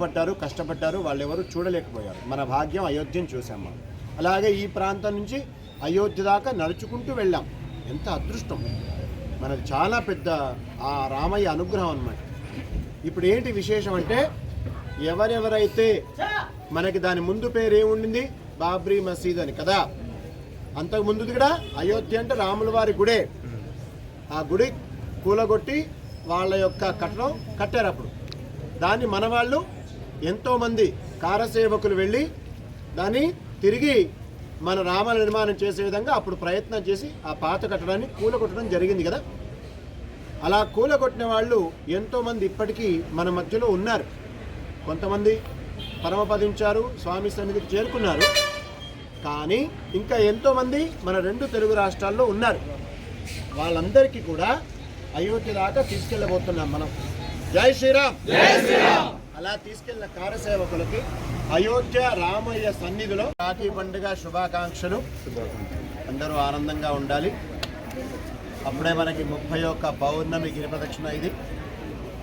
బాధపడ్డారు, కష్టపడ్డారు, వాళ్ళు ఎవరు చూడలేకపోయారు. మన భాగ్యం అయోధ్యను చూసాం మనం. అలాగే ఈ ప్రాంతం నుంచి అయోధ్య దాకా నడుచుకుంటూ వెళ్ళాం. ఎంత అదృష్టం మనది, చాలా పెద్ద ఆ రామయ్య అనుగ్రహం అన్నమాట. ఇప్పుడు ఏంటి విశేషం అంటే, ఎవరెవరైతే మనకి దాని ముందు పేరు ఏముండింది, బాబ్రీ మసీద్ అని కదా. అంతకు ముందుది కూడా అయోధ్య అంటే రాముల వారి గుడే. ఆ గుడి కూలగొట్టి వాళ్ళ యొక్క కట్టడం కట్టారు. అప్పుడు దాన్ని మన వాళ్ళు ఎంతోమంది కారసేవకులు వెళ్ళి దాన్ని తిరిగి మన రామ నిర్మాణం చేసే విధంగా అప్పుడు ప్రయత్నం చేసి ఆ పాత కట్టడాన్ని కూలగొట్టడం జరిగింది కదా. అలా కూలగొట్టిన వాళ్ళు ఎంతోమంది ఇప్పటికీ మన మధ్యలో ఉన్నారు. కొంతమంది పరమపదించారు, స్వామి సన్నిధికి చేరుకున్నారు. కానీ ఇంకా ఎంతోమంది మన 2 తెలుగు రాష్ట్రాల్లో ఉన్నారు. వాళ్ళందరికీ కూడా అయోధ్య దాకా తీసుకెళ్ళబోతున్నాం మనం. జై శ్రీరామ్, జై శ్రీరామ్. అలా తీసుకెళ్లిన కారసేవకులకి అయోధ్య రామయ్య సన్నిధిలో రాఖీ పండుగ శుభాకాంక్షలు. అందరూ ఆనందంగా ఉండాలి. అప్పుడే మనకి 31 పౌర్ణమి గిరి ప్రదక్షిణ. ఇది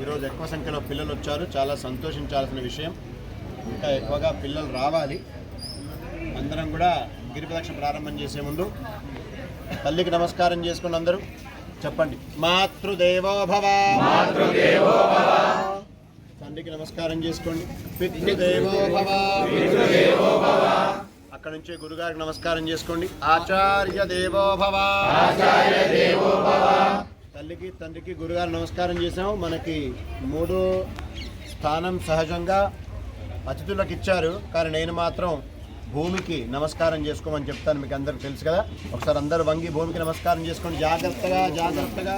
ఈరోజు ఎక్కువ సంఖ్యలో పిల్లలు వచ్చారు, చాలా సంతోషించాల్సిన విషయం. ఇంకా ఎక్కువగా పిల్లలు రావాలి. అందరం కూడా గిరి ప్రదక్షిణ ప్రారంభం చేసే ముందు తల్లికి నమస్కారం చేసుకోండి. అందరూ చెప్పండి, మాతృదేవో భవ. తండ్రికి నమస్కారం చేసుకోండి, పితృదేవో భవ. అక్కడ నుంచి గురుగారికి నమస్కారం చేసుకోండి, ఆచార్య దేవో భవ. తల్లికి తండ్రికి గురుగారు నమస్కారం చేసాము. మనకి 3వ స్థానం సహజంగా అతిథులకు ఇచ్చారు, కానీ నేను మాత్రం భూమికి నమస్కారం చేసుకోమని చెప్తాను. మీకు అందరికి తెలుసు కదా. ఒకసారి అందరూ వంగి భూమికి నమస్కారం చేసుకోండి. జాగ్రత్తగా జాగ్రత్తగా.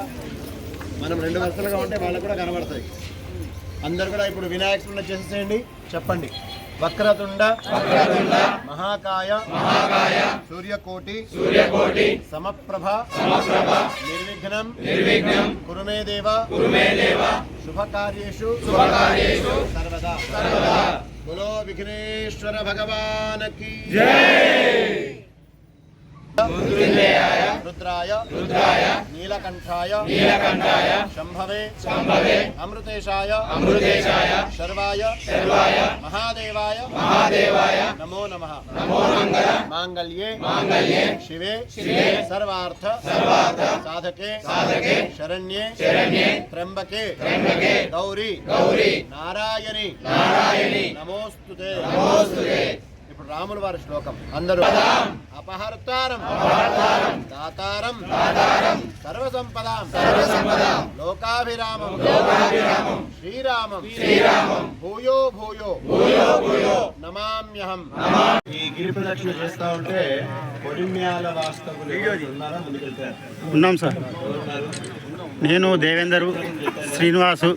మనం 2 వరుసలుగా ఉంటే వాళ్ళకు కూడా కనబడతాయి. అందరు కూడా ఇప్పుడు వినాయక స్మరణ చేసేసేయండి. చెప్పండి, వక్రతుండ మహాకాయ సూర్యకోటి సమప్రభ నిర్విఘ్నం కురుమే దేవ శుభకార్యేషు సర్వదా. బోలో విఘ్నేశ్వర భగవాన్ की జై. రుద్రాయ నీలకంఠాయ శంభవే అమృతేశాయ శర్వాయ మహాదేవాయ నమో నమః. మాంగళ్యే శివే సర్వార్థ సాధకే శరణ్యే త్ర్యంబకే గౌరీ నారాయణి నమోస్తుతే. ఇప్పుడు రాముల వారి శ్లోకం అందరూ. అపహర్తారం దాతారం సర్వసంపదాం లోకాభిరామం శ్రీరామం భూయో భూయో నమామ్యహం. ఈ గిరి ప్రదక్షిణ చేస్తా ఉంటే కొడిమ్యాల వాస్తవులు ఉన్నాం సార్. నేను దేవేందరు, శ్రీనివాసు.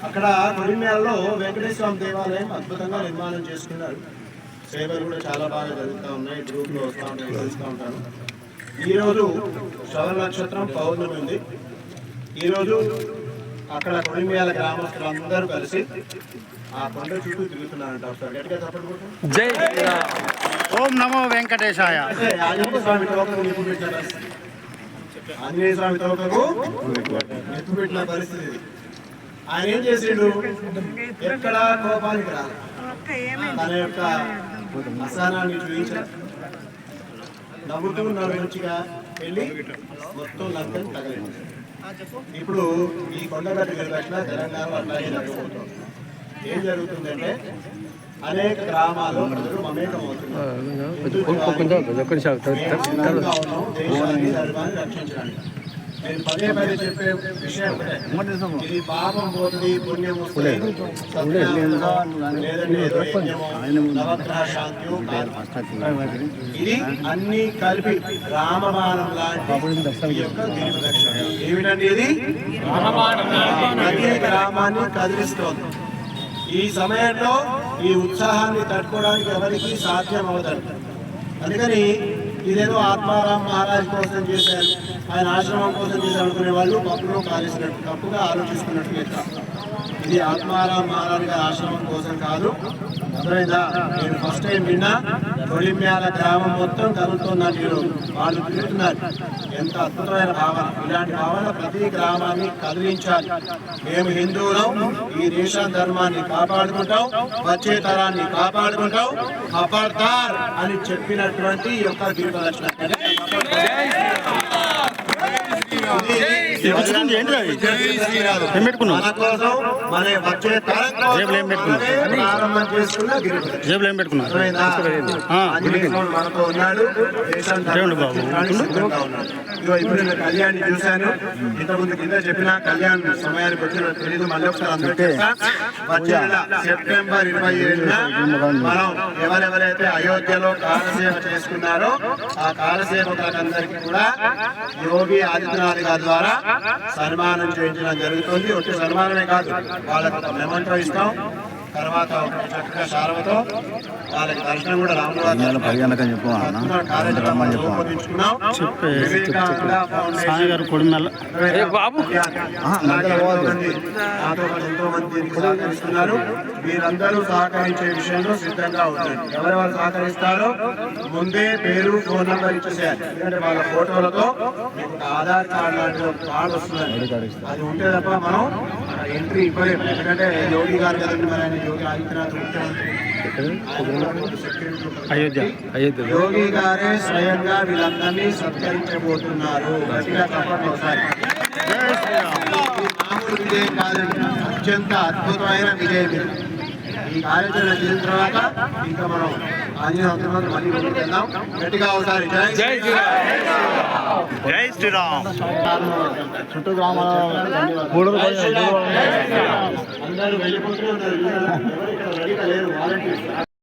అక్కడ కొడిమ్యాలలో వెంకటేశ్వర స్వామి దేవాలయం అద్భుతంగా నిర్మాణం చేసుకున్నారు. సేవలు కూడా చాలా బాగా జరుగుతూ ఉన్నాయి. గ్రూప్లో వస్తూ ఉంటాను. ఈరోజు శ్రవణ నక్షత్రం పౌర్ణమి ఉంది. ఈరోజు అక్కడ కొడిమ్యాల గ్రామస్తులు అందరూ కలిసి ఆ కొండ చుట్టూ తిరుగుతున్నారంట. ఒకసారి గట్టిగా చెప్పండి. జై శ్రీరామ్. ఓం నమో వెంకటేశాయ. ఆంజనేయ స్వామి తోకకు నిప్పు పెట్టిన పరిస్థితి, ఆంజనేయ స్వామి తోకకు నిప్పు పెట్టిన పరిస్థితి. ఆయన ఏం చేసిండు, ఎక్కడ కోపానికి రాలి తన యొక్క అసహనాన్ని చూపించారు. నవ్వుతూ మంచిగా వెళ్ళి మొత్తం లంకని తగలింది. ఇప్పుడు ఈ కొండగట్టు గిరిదక్షిణ తెలంగాణలో అట్లాగే జరగబోతుంది. ఏం జరుగుతుందంటే అనేక గ్రామాల్లో ప్రజలు మమేకం అవుతున్నారు. రక్షించడానికి నేను పదే చెప్పే విషయం ఇది పాపం పోతుంది, పుణ్యం వస్తుంది, నవగ్రహ శాంతి. ఇది అన్ని కలిపి రామబాణం లాంటి యొక్క గిరి ప్రదక్షిణ. ఏమిటండి ఇది? ప్రతి గ్రామాన్ని కదిలిస్తోంది. ఈ సమయంలో ఈ ఉత్సాహాన్ని తట్టుకోవడానికి ఎవరికి సాధ్యం అవదండి. అందుకని ఇదేదో ఆత్మారాం మహారాజ్ కోసం చేశారు, ఆయన ఆశ్రమం కోసం చేశారు అనుకునే వాళ్ళు పప్పులో కాలేసినట్టు తప్పుగా ఆలోచిస్తున్నట్టు లెక్క. ఇది ఆత్మారాం మహారాజ్ గారి ఆశ్రమం కోసం కాదు. అర్థమైందా? నేను ఫస్ట్ టైం విన్నా, కొలిమ్యాల గ్రామం మొత్తం కదులుతున్నట్టు ఈరోజు వాళ్ళు తిరుగుతున్నారు. ఎంత అద్భుతమైన భావన! ఇలాంటి భావన ప్రతి గ్రామాన్ని కదిలించాలి. మేము హిందువులం, ఈ దేశ ధర్మాన్ని కాపాడుకుంటాం, వచ్చే తరాన్ని కాపాడుకుంటాం. ఖబర్దార్ అని చెప్పినటువంటి ఈ యొక్క దీపదర్శన మన కోసం, మన వచ్చే తరం ప్రారంభం చేసుకున్న మనతో ఉన్నాడు. ఇప్పుడు నేను కళ్యాణ్ చూశాను. ఇంతకుముందు కింద చెప్పిన కళ్యాణ్ సమయానికి వచ్చిన తెలియదు. మళ్ళీ ఒకసారి అందరూ వచ్చే నెల సెప్టెంబర్ 27న మనం ఎవరెవరైతే అయోధ్యలో కాలసేవ చేసుకున్నారో ఆ కాలసేవకులందరికీ కూడా యోగి ఆదిత్యనాథ్ గారి ద్వారా సన్మానం చేయించడం జరుగుతుంది. ఒట్టి సన్మానమే కాదు, వాళ్ళకు ఒక మెమంటో ఇస్తాం. తర్వాత చక్కగా శారవతో వాళ్ళకి దర్శనం కూడా రూపొందించుకున్నాం. ఎంతో మంది దీనికి సహకరిస్తున్నారు. మీరందరూ సహకరించే విషయంలో సిద్ధంగా ఉండండి. ఎవరెవరు సహకరిస్తారో ముందే పేరు, ఫోన్ నెంబర్ ఇచ్చేసేయాలి. ఎందుకంటే వాళ్ళ ఫోటోలతో మీకు ఒక ఆధార్ కార్డు లాంటి ఒక కార్డు వస్తుంది. అది ఉంటే తప్ప మనం ఎంట్రీ ఇవ్వలేము. ఎందుకంటే యోగి గారు కదండి, మరి ఆయన యోగి ఆదిత్యనాథ్ ముఖ్యమంత్రి. యోగి గారే స్వయంగా వీళ్ళందరినీ సత్కరించబోతున్నారు. గట్టిగా చెప్పండి ఒకసారి. మామూలు విజయం కాదండి, అత్యంత అద్భుతమైన విజయం. ఈ కార్యాచరణ చేసిన తర్వాత ఇంకా మనం ఆంజనేయ మళ్ళీ ముందుకు వెళ్దాం. గట్టిగా ఒకసారి జై శ్రీరామ్. చుట్టూ గ్రామాల అందరూ వెళ్ళిపోతూనే ఉన్నారు. ఎవరు ఇక్కడ రెడీగా లేరు వాలంటీర్స్.